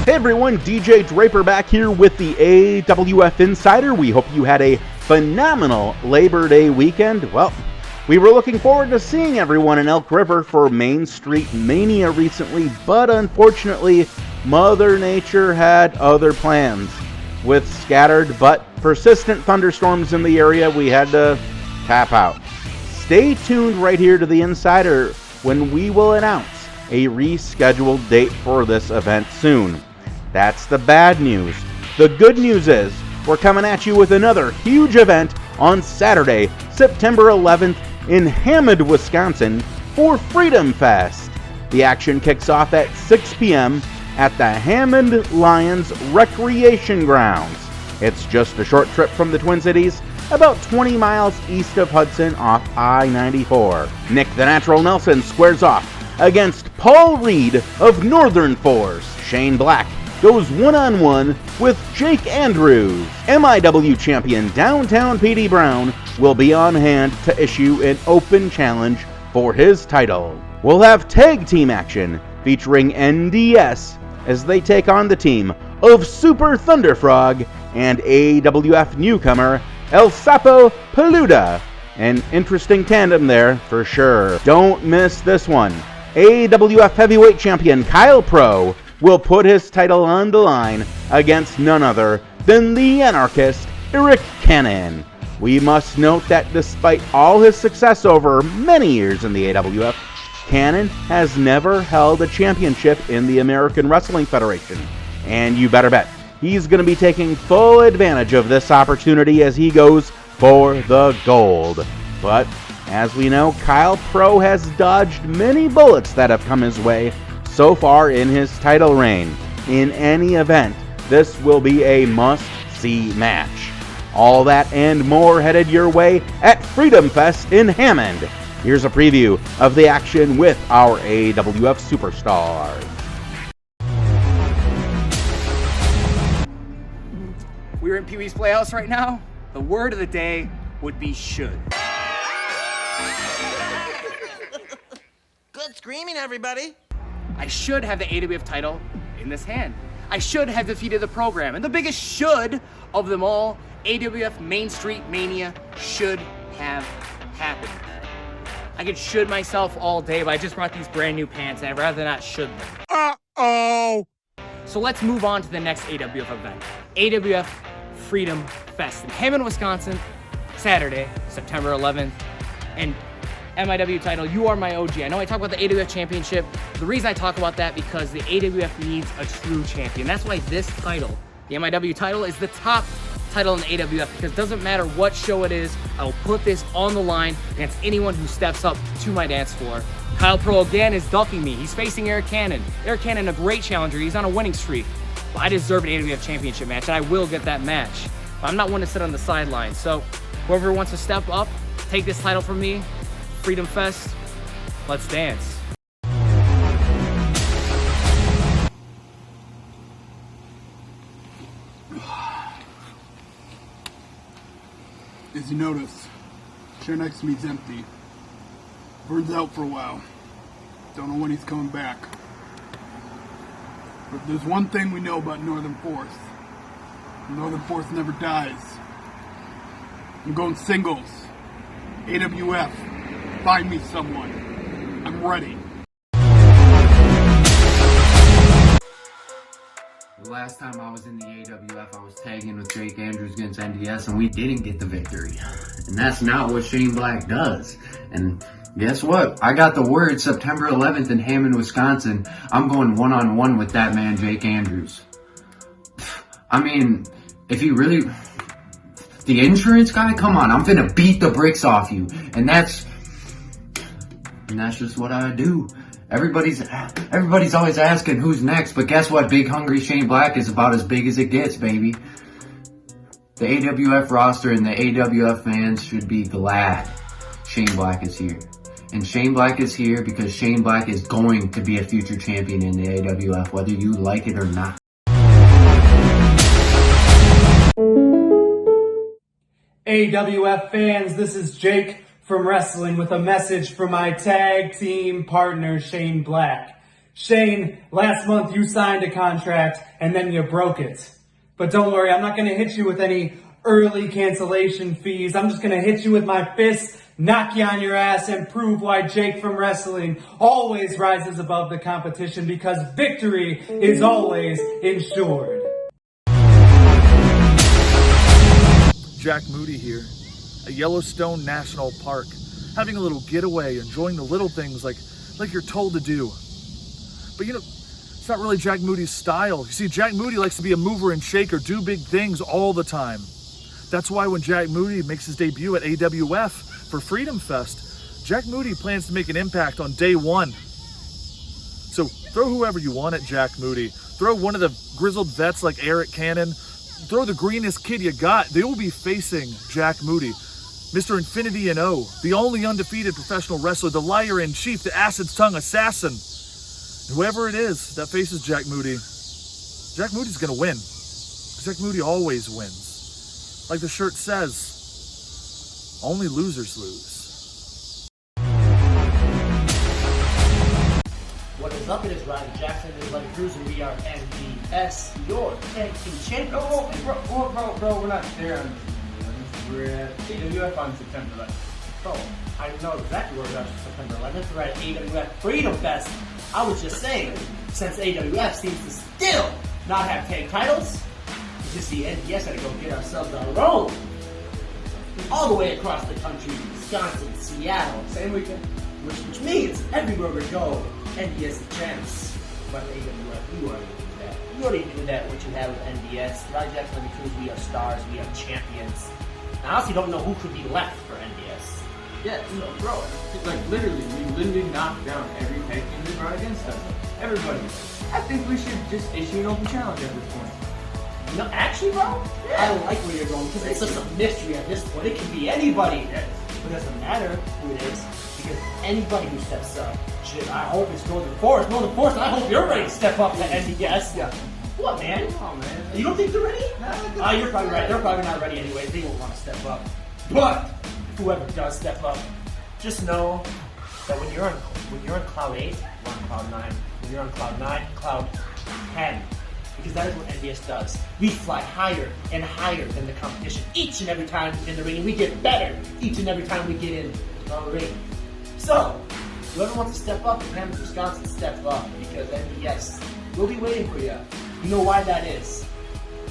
Hey everyone, DJ Draper back here with the AWF Insider. We hope you had a phenomenal Labor Day weekend. Well, we were looking forward to seeing everyone in Elk River for Main Street Mania recently, but unfortunately, Mother Nature had other plans. With scattered but persistent thunderstorms in the area, we had to tap out. Stay tuned right here to the Insider when we will announce a rescheduled date for this event soon. That's the bad news. The good news is we're coming at you with another huge event on Saturday, September 11th in Hammond, Wisconsin for Freedom Fest. The action kicks off at 6 p.m. at the Hammond Lions Recreation Grounds. It's just a short trip from the Twin Cities, about 20 miles east of Hudson off I-94. Nick the Natural Nelson squares off against Paul Reed of Northern Force. Shane Black goes one-on-one with Jake Andrews. MIW champion Downtown P.D. Brown will be on hand to issue an open challenge for his title. We'll have tag team action featuring NDS as they take on the team of Super Thunderfrog and AWF newcomer El Sapo Peluda. An interesting tandem there for sure. Don't miss this one. AWF heavyweight champion Kyle Pro will put his title on the line against none other than the Anarchist Arik Cannon. We must note that despite all his success over many years in the AWF, Cannon has never held a championship in the American Wrestling Federation. And you better bet he's going to be taking full advantage of this opportunity as he goes for the gold. But as we know, Kyle Pro has dodged many bullets that have come his way so far in his title reign. In any event, this will be a must-see match. All that and more headed your way at Freedom Fest in Hammond. Here's a preview of the action with our AWF Superstars. We're in Pee Wee's Playhouse right now. The word of the day would be should. Good screaming, everybody. I should have the AWF title in this hand. I should have defeated the program. And the biggest should of them all, AWF Main Street Mania should have happened. I could should myself all day, but I just brought these brand new pants and I'd rather not should them. Uh-oh. So let's move on to the next AWF event. AWF Freedom Fest in Hammond, Wisconsin, Saturday, September 11th. And MIW title, you are my OG. I know I talk about the AWF Championship. The reason I talk about that because the AWF needs a true champion. That's why this title, the MIW title, is the top title in the AWF because it doesn't matter what show it is, I will put this on the line against anyone who steps up to my dance floor. Kyle Pro again is ducking me. He's facing Arik Cannon. Arik Cannon, a great challenger. He's on a winning streak. But I deserve an AWF Championship match, and I will get that match. But I'm not one to sit on the sidelines. So whoever wants to step up, take this title from me, Freedom Fest, let's dance. As you notice, chair next to me is empty. Bird's out for a while. Don't know when he's coming back. But there's one thing we know about Northern Force. Northern Force never dies. I'm going singles. AWF. Find me someone. I'm ready. The last time I was in the AWF, I was tagging with Jake Andrews against NDS, and we didn't get the victory. And that's not what Shane Black does. And guess what? I got the word September 11th in Hammond, Wisconsin. I'm going one-on-one with that man, Jake Andrews. I mean, if you really... The insurance guy? Come on, I'm finna beat the bricks off you. And that's just what I do. Everybody's always asking who's next, but guess what? Big Hungry Shane Black is about as big as it gets, baby. The AWF roster and the AWF fans should be glad Shane Black is here. And Shane Black is here because Shane Black is going to be a future champion in the AWF, whether you like it or not. AWF fans, this is Jake from Wrestling with a message for my tag team partner, Shane Black. Shane, last month you signed a contract and then you broke it. But don't worry, I'm not going to hit you with any early cancellation fees. I'm just going to hit you with my fist, knock you on your ass, and prove why Jake from wrestling always rises above the competition, because victory is always ensured. Jack Moody here at Yellowstone National Park, having a little getaway, enjoying the little things like you're told to do. But you know, it's not really Jack Moody's style. You see, Jack Moody likes to be a mover and shaker, do big things all the time. That's why when Jack Moody makes his debut at AWF for Freedom Fest, Jack Moody plans to make an impact on day one. So throw whoever you want at Jack Moody. Throw one of the grizzled vets like Arik Cannon. Throw the greenest kid you got. They will be facing Jack Moody, Mr. Infinity and O, the only undefeated professional wrestler, the liar in chief, the acid's tongue assassin. Whoever it is that faces Jack Moody, Jack Moody's gonna win. Jack Moody always wins. Like the shirt says, only losers lose. What is up? It is Ryan Jackson. It is Lenny Cruz, and we are NBS, your tag team champions. Bro, we're not there on we're at AWF on September 11th. Bro, I know exactly where we are September 11th. We're at AWF Freedom Fest. I was just saying, since AWF seems to still not have tag titles, you just see NBS had to go get ourselves our own. All the way across the country, Wisconsin, Seattle, Same weekend. which means everywhere we go, NBS is champs. But AWF, you already do that. You already do that, what you have with NBS. Ryan Jackson, because we are stars, we are champions. I honestly don't know who could be left for NBS. Yeah, so bro, like literally knocked down every tag team that brought against us. Everybody. I think we should just issue an open challenge at this point. No, actually, bro, I like where you're going, because it's just a mystery at this point. It can be anybody. But it doesn't matter who it is, because anybody who steps up, shit, I hope it's Northern Forest. Northern Forest, I hope you're ready to step up to NBS. Yeah. What, man? Oh, man. You don't think they're ready? No, you're probably right. They're probably not ready anyway. They won't want to step up. But whoever does step up, just know that when you're on cloud 8, you're on cloud 9. When you're on cloud 9, cloud 10. Because that is what NBS does. We fly higher and higher than the competition each and every time in the ring, and we get better each and every time we get in the ring. So, whoever wants to step up in Hammond, Wisconsin, step up, because NBS will be waiting for you. You know why that is?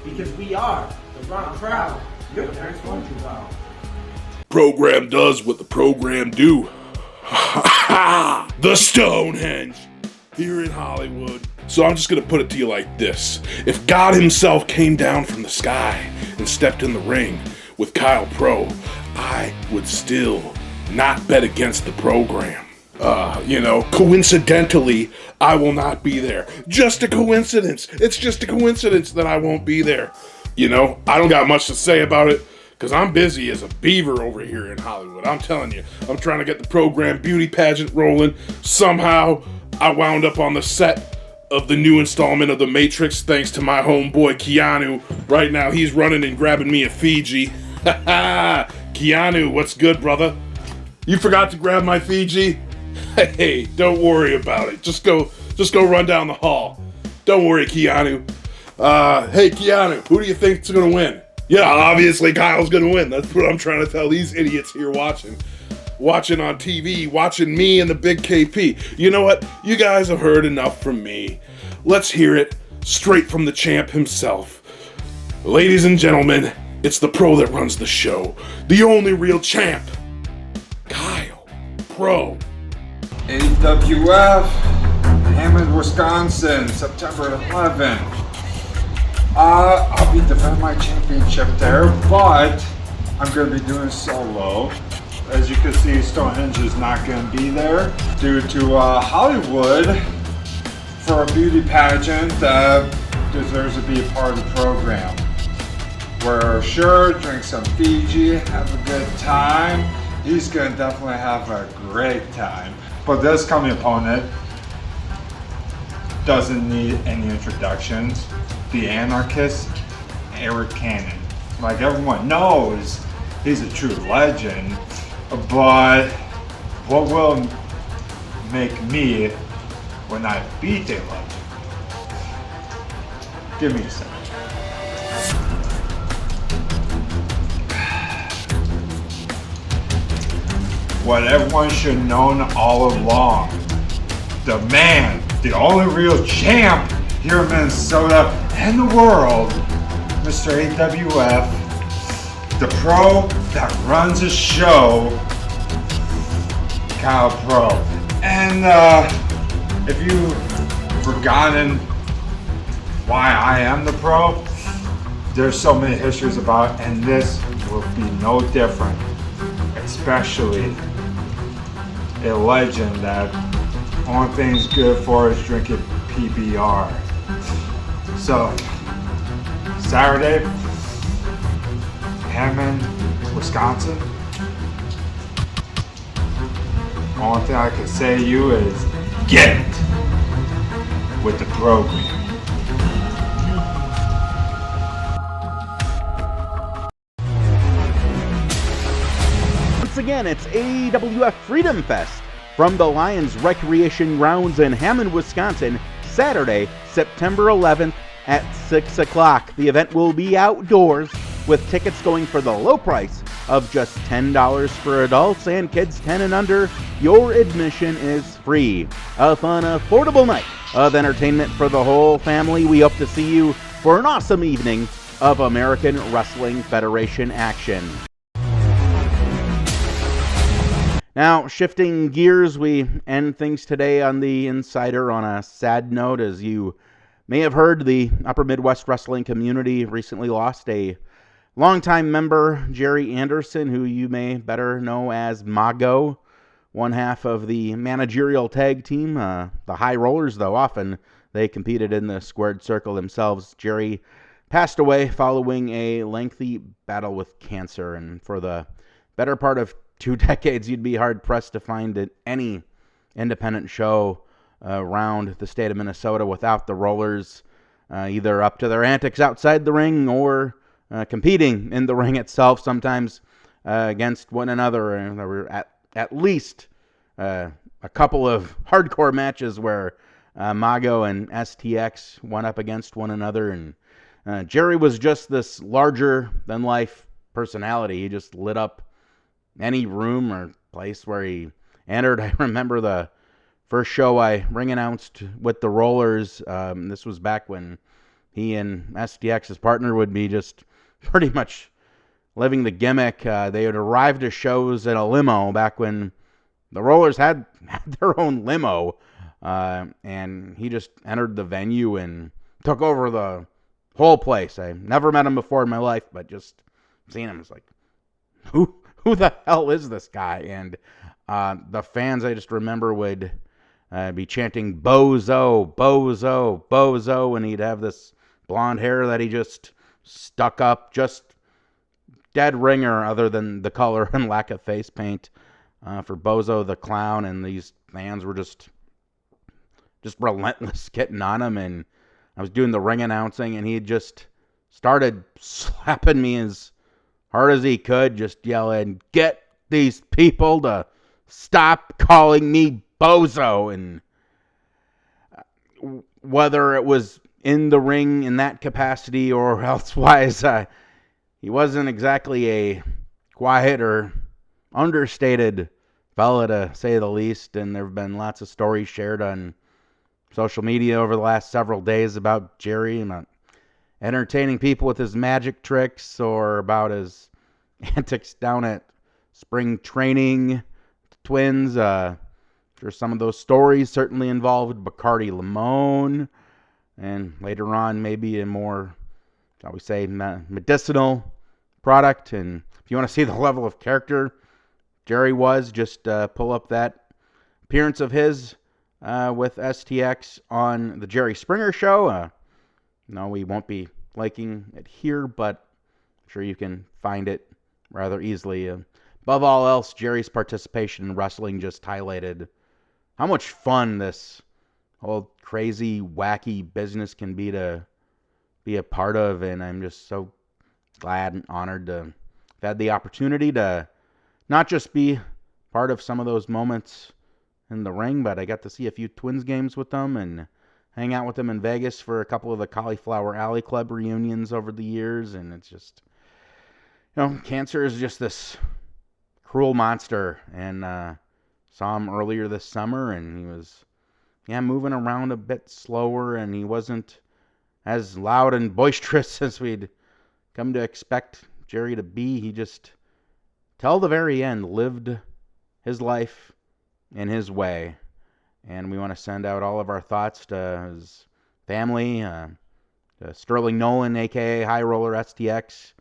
Because we are the wrong crowd. Your parents want you well. Program does what the program do. The Stonehenge here in Hollywood. So I'm just gonna put it to you like this. If God himself came down from the sky and stepped in the ring with Kyle Pro, I would still not bet against the program. Coincidentally, I will not be there. Just a coincidence. It's just a coincidence that I won't be there. I don't got much to say about it, because I'm busy as a beaver over here in Hollywood. I'm telling you, I'm trying to get the program beauty pageant rolling. Somehow, I wound up on the set of the new installment of The Matrix, thanks to my homeboy Keanu. Right now, he's running and grabbing me a Fiji. Keanu, what's good, brother? You forgot to grab my Fiji? Hey, don't worry about it. Just go run down the hall. Don't worry, Keanu. Hey, Keanu, who do you think's gonna win? Yeah, obviously Kyle's gonna win. That's what I'm trying to tell these idiots here watching on TV, watching me and the big KP. You know what? You guys have heard enough from me. Let's hear it straight from the champ himself. Ladies and gentlemen, it's the pro that runs the show. The only real champ. Kyle Pro. AWF, Hammond, Wisconsin, September 11th. I'll be defending my championship there, but I'm going to be doing solo. As you can see, Stonehenge is not going to be there due to Hollywood for a beauty pageant that deserves to be a part of the program. Wear a shirt, drink some Fiji, have a good time. He's going to definitely have a great time. But this coming opponent doesn't need any introductions. The Anarchist, Arik Cannon. Like everyone knows, he's a true legend. But what will make me when I beat a legend. Give me a second. What everyone should have known all along. The man, the only real champ here in Minnesota and the world, Mr. AWF, the pro that runs a show, Kyle Pro. And if you've forgotten why I am the pro, there's so many histories about, and this will be no different, especially a legend that only thing he's good for is drinking PBR. So, Saturday, Hammond, Wisconsin. Only thing I can say to you is get it with the program. Once again, it's AWF Freedom Fest from the Lions Recreation Grounds in Hammond, Wisconsin, Saturday, September 11th at 6 o'clock. The event will be outdoors with tickets going for the low price of just $10 for adults, and kids 10 and under, your admission is free. A fun, affordable night of entertainment for the whole family. We hope to see you for an awesome evening of American Wrestling Federation action. Now, shifting gears, we end things today on the Insider on a sad note. As you may have heard, the Upper Midwest wrestling community recently lost a longtime member, Jerry Anderson, who you may better know as Mago, one half of the managerial tag team, the High Rollers, though often they competed in the squared circle themselves. Jerry passed away following a lengthy battle with cancer, and for the better part of 2 decades, you'd be hard-pressed to find any independent show around the state of Minnesota without the Rollers either up to their antics outside the ring or competing in the ring itself, sometimes against one another. And there were at least a couple of hardcore matches where Mago and STX went up against one another. And Jerry was just this larger-than-life personality. He just lit up any room or place where he entered. I remember the first show I ring announced with the Rollers. This was back when he and STX, his partner, would be just pretty much living the gimmick. They had arrived to shows in a limo back when the Rollers had their own limo. And he just entered the venue and took over the whole place. I never met him before in my life, but just seeing him, it's like, who the hell is this guy? And the fans, I just remember, would be chanting Bozo, Bozo, Bozo, and he'd have this blonde hair that he just stuck up, just dead ringer other than the color and lack of face paint for Bozo the Clown. And these fans were just relentless getting on him. And I was doing the ring announcing, and he just started slapping me as hard as he could, just yelling, "Get these people to stop calling me Bozo." And whether it was in the ring in that capacity or elsewise, he wasn't exactly a quiet or understated fella, to say the least. And there have been lots of stories shared on social media over the last several days about Jerry, and entertaining people with his magic tricks or about his antics down at spring training. Twins, sure some of those stories certainly involved Bacardi Limon, and later on maybe a more, shall we say, medicinal product. And if you want to see the level of character Jerry was, just pull up that appearance of his with STX on the Jerry Springer Show. No, we won't be liking it here, but I'm sure you can find it rather easily. Above all else, Jerry's participation in wrestling just highlighted how much fun this whole crazy, wacky business can be to be a part of. And I'm just so glad and honored to have had the opportunity to not just be part of some of those moments in the ring, but I got to see a few Twins games with them and hang out with them in Vegas for a couple of the Cauliflower Alley Club reunions over the years, and it's just, cancer is just this cruel monster, and saw him earlier this summer, and he was, moving around a bit slower, and he wasn't as loud and boisterous as we'd come to expect Jerry to be. He just, till the very end, lived his life in his way. And we want to send out all of our thoughts to his family, to Sterling Nolan, a.k.a. High Roller STX,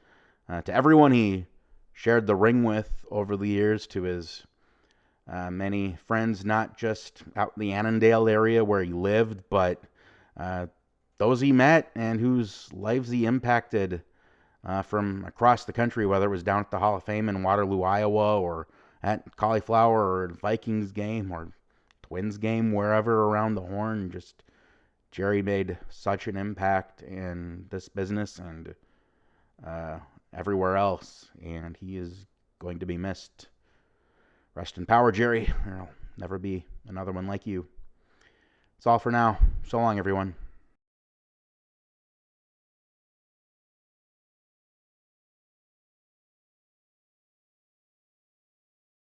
to everyone he shared the ring with over the years, to his many friends, not just out in the Annandale area where he lived, but those he met and whose lives he impacted from across the country, whether it was down at the Hall of Fame in Waterloo, Iowa, or at Cauliflower or Vikings game or Twins game, wherever around the Horn. Just Jerry made such an impact in this business and everywhere else, and he is going to be missed. Rest in power, Jerry. There'll never be another one like you. That's all for now. So long, everyone.